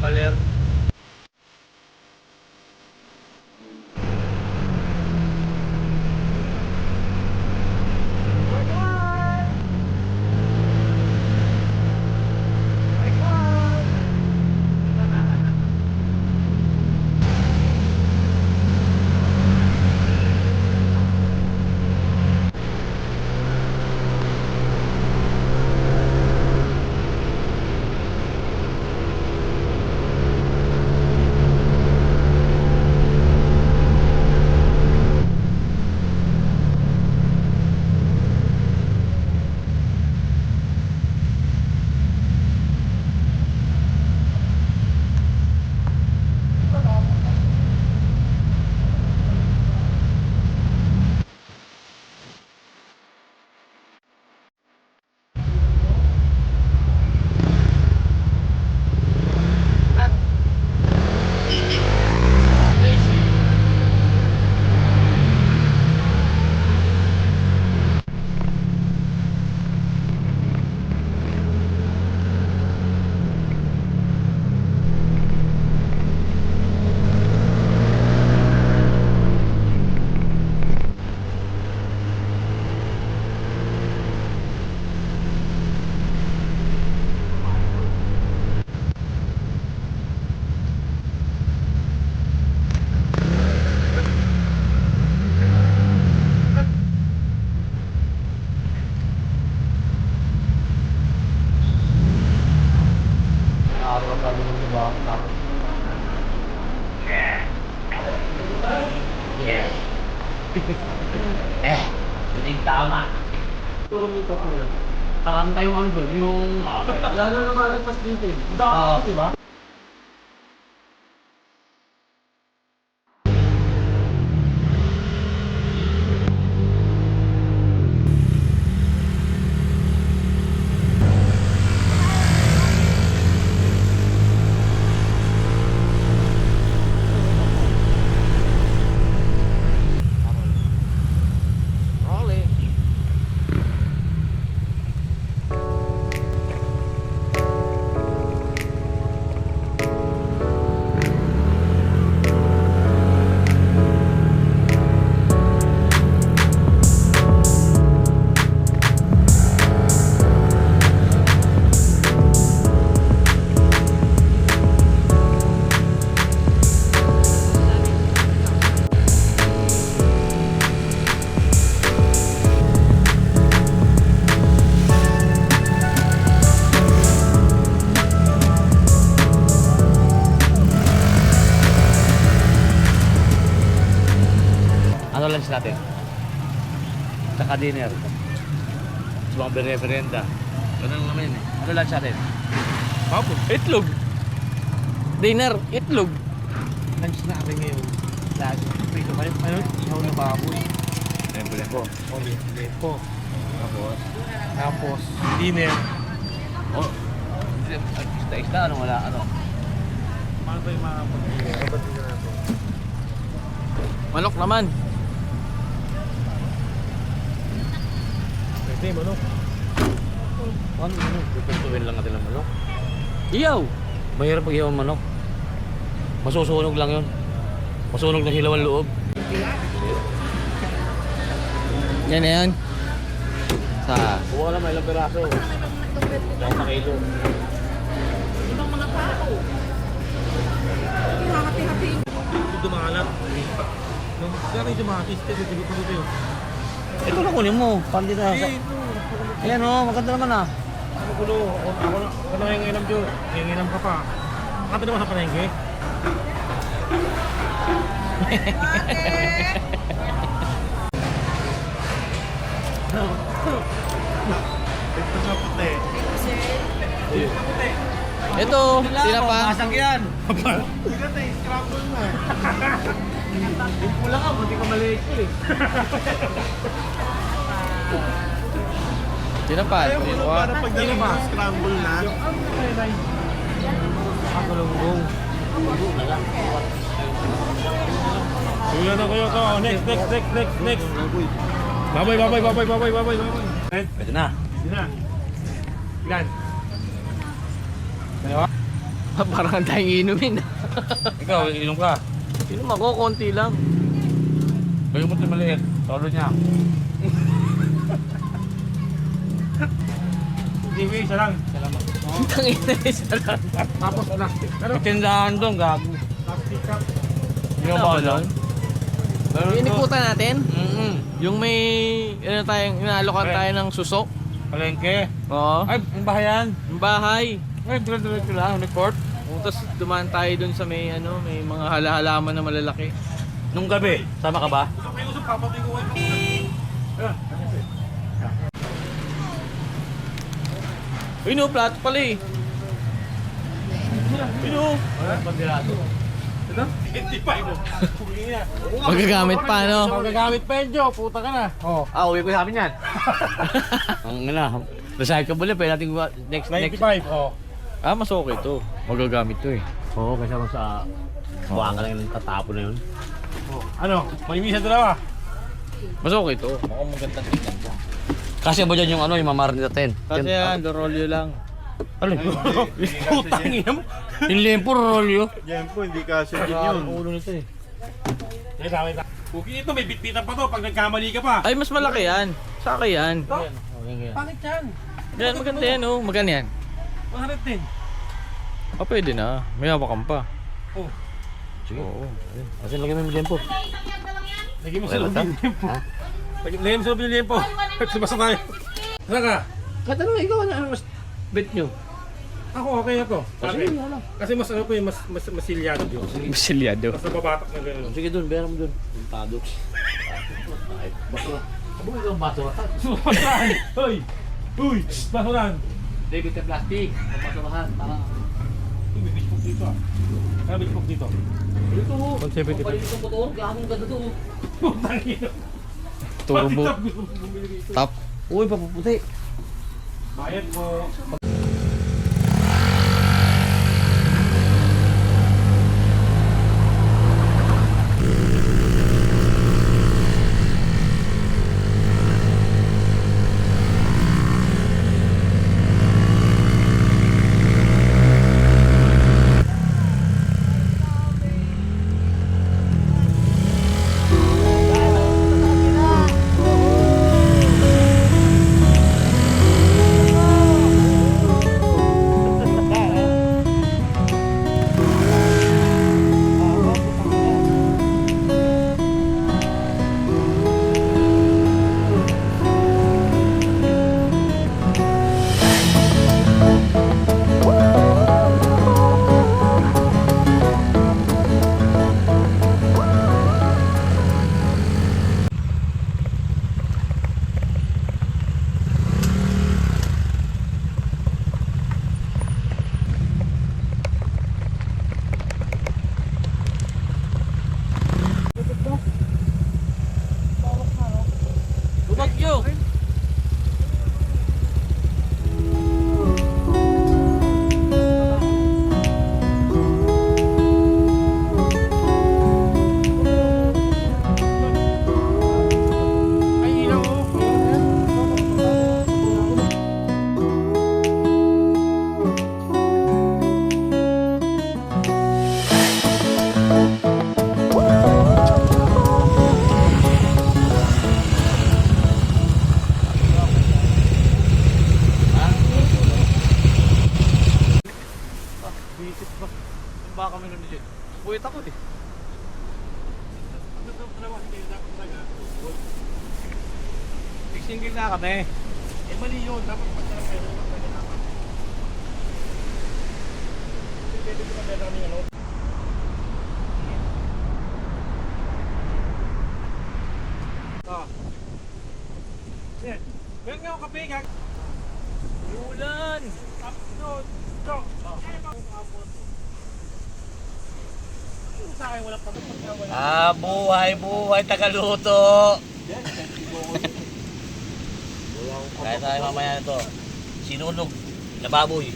paler. Hindi tama. Puro may kapula. Parang tayo ano doon, yung... Lalo naman nagpas dito eh. Oo. Di ba? Ano lunch natin? Tsaka dinner. Sa mga bere-berenda. Ganun naman yun eh. Ano lunch natin? Hapon. Itlog! Dinner, itlog! Lunch na kami ngayon. Lagi. Prito kayo. Ano? Ihaw na baboy. Siyempre po. O, lepo. Tapos? Tapos, dinner. Oh. Isda-isda, ano wala, ano? Paano tayo makapag-dinner? Ba't dinner natin? Manok naman. Pwede, manok. Ano yun? Tutuwin lang natin ang manok. Iyaw! Mahirap pag iyaw ang manok. Masusunog lang yun. Masusunog na hilaw ang loob. Yan na yan. Sa... Buwa naman, ilang peraso. Dahil sa kilo. Ibang mga tao. Hati-hati. Ito dumalat. Nung saan yung dumatis, ito yun. Ito na kunin mo. Pandi na. Ito. Ayan o, maganda naman ah. Ano gulo? Ako na yung ilam dyan. Yung ilam ka pa. Makata naman sa panengke. Ito sa puti. Ito, tinapa. Masang yan. Bigat eh, scramble na. Yung pula ka, buti ka maliit ko eh. Tinapa. Para pag yun ba, scramble na. Pakalunggong. Kuya na kayo to. Next. Babay. Pwede na. Sina. Ilan? Dalawa? Parang ang tayong inumin. Ikaw, inom ka. Inom ako, konti lang. Bayo mo ito maliit. Todo niya. TV, isa lang. Tangin na isa lang. Tapos plastic. Ano? May tindahan doon, gago. Plastic cup. Hindi ka ba doon? Yung inikutan natin, Mm-mm. yung may, ano tayong, inaalokan tayo ng susok. Palengke. Oo. Ay, ang bahayan. Yung bahay. Ay, dire-diretso lang. Report. Tapos dumaan tayo dun sa may, ano, may mga halaman na malalaki. Nung gabi, sama ka ba? May usap, papatay ko kayo. Uy, no, plato pala eh. Uy, no. Pagdirato. 85. Magagamit pa, no? Magagamit pa yun, Joe. Puta ka na. Oh. Ah, uwi ko sa amin yan. Ang ina, recyclable yan. Pwede natin next. 95. Oh. Ah, mas okay to. Magagamit to eh. Oo, kasi naman sa buwang ka lang ng tatapon na yun. Ano? Manimisan dalawa. Mas okay to. Mukhang magandang tingnan to. Kasi ba dyan yung ano, yung mamarinate natin? Kasi yan, Dorolyo lang. Alin? Putang ina mo. Yung lempo, rolyo. Yan po, hindi kasi din yun. Ang ulo nito eh. Wait. Puki ito, may bitbitan pa to pag nagkamali ka pa. Ay, mas malaki yan. Sa akin yan. Pangit yan. Yan, maganda yan oh. Maganda yan. 110. Ah, pwede na. May hawakan pa. Oh. Sige. Oo. Kasi lagyan mo yung lempo. Lagyan mo sa Wala loob ta? yung limpo. Ha? Lagyan mo sa loob yung limpo. Sumasa tayo. Saan ka? Katanong ikaw, ano mas bet nyo? Ako okay na to. Sige, Bakit? wala. Kasi mas ano po yung mas masilyado yun. Basilyado. Mas nababatak na gano'n. Sige dun, bera mo dun. Puntado. Ay, basura. Abong ikaw ang basura. Basurahan! Hoy! Uy! Basurahan! David ka plastic. Pagpasurahan. Parang... Uy, may bitchbook dito ah. Kaya bitchbook dito. Ito ho. 175. Papalit itong putoon. Gagong ganda to. Putang ina. Turbo. Bakit gusto mo bumili dito? Top. Uy, papuputi. Bayad mo. Bumagyo. Ay, ilaw oh. Bisit ba? Baka kami nandito. Buwit ako eh. Single na kami. Eh mali yun. Dapat pagkakas kayo. Pwede ko na kami ano. Yan. Meron nga ako kape. Ulan. Upload. Go. Sa akin wala pa. Ah, buhay, tagaluto. Kaya tayo mamaya na to. Sinunog na baboy.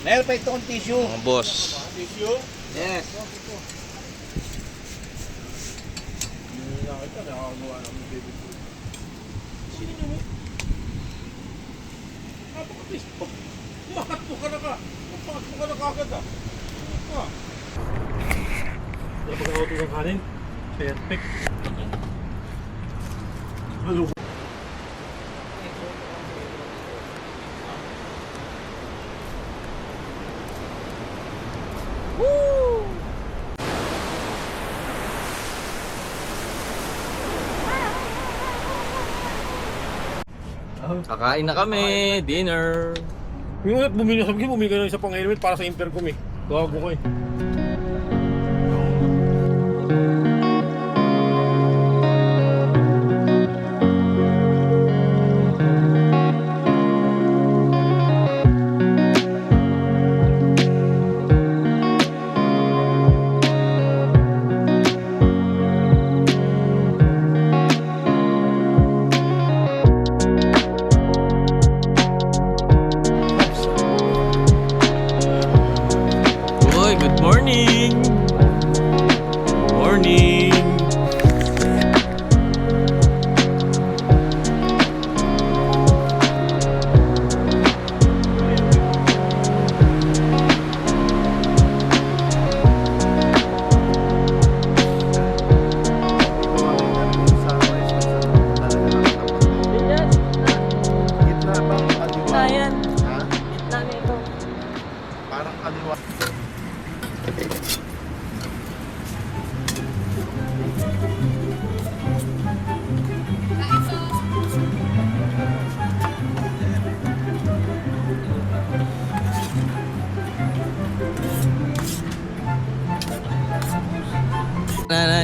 Meron pa itong tissue. Mga boss. Tissue? Yes. Nakita na ako gawa ng baby food. Sino nyo mo? Napaka-Facebook. Umakatpo ka na kagad ah. Wala pagkakauto ng kanin. Perfect. Ano? Kakain na kami, dinner. Yung sabi ko, bumili ka ng isa pang helmet para sa intercom eh. Gago ko eh. Uy, good morning! Morning! Gitna bang kaliwa? Ayan. Ha? Gitna nito. Parang kaliwa.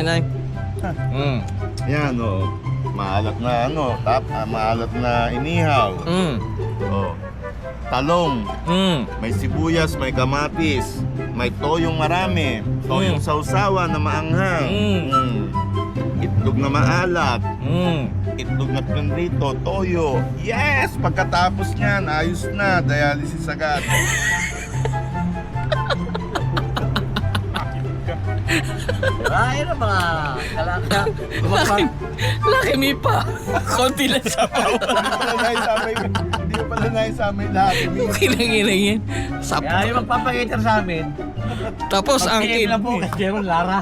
Nay. Yan o. Maalat na maalat na inihaw. Oh. Talong. May sibuyas, may kamatis, may toyong marami, toyong sausawa na maanghang. Itlog na maalat, itlog na pinrito, toyo. Yes! Pagkatapos niyan, ayos na, dialysis agad. Ay, ano mga kalaka. Laki mi pa. Konti lang sa Hindi ko pala naisama yung lahat. Kinang-inang yan. Kaya yung magpapakita sa amin, Tapos ang pag-PM lang po, kasi Jeron Lara.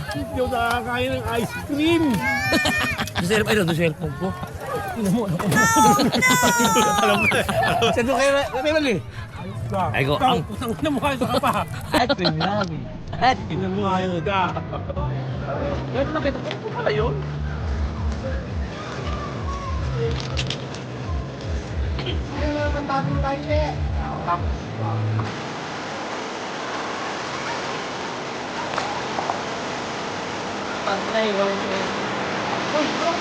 Hindi ako nakakain ng ice cream. Ay, nandun cellphone ko. Alam mo na. Sa doon kayo, may mali. Ay, ko, ang... Putang ina mo kayo ka pa. At pinami. At Ina mo kayo ka. Ito nakita ko pala yun. Ayun na naman tabi tayo eh. Pantay, wala. Uy, bro.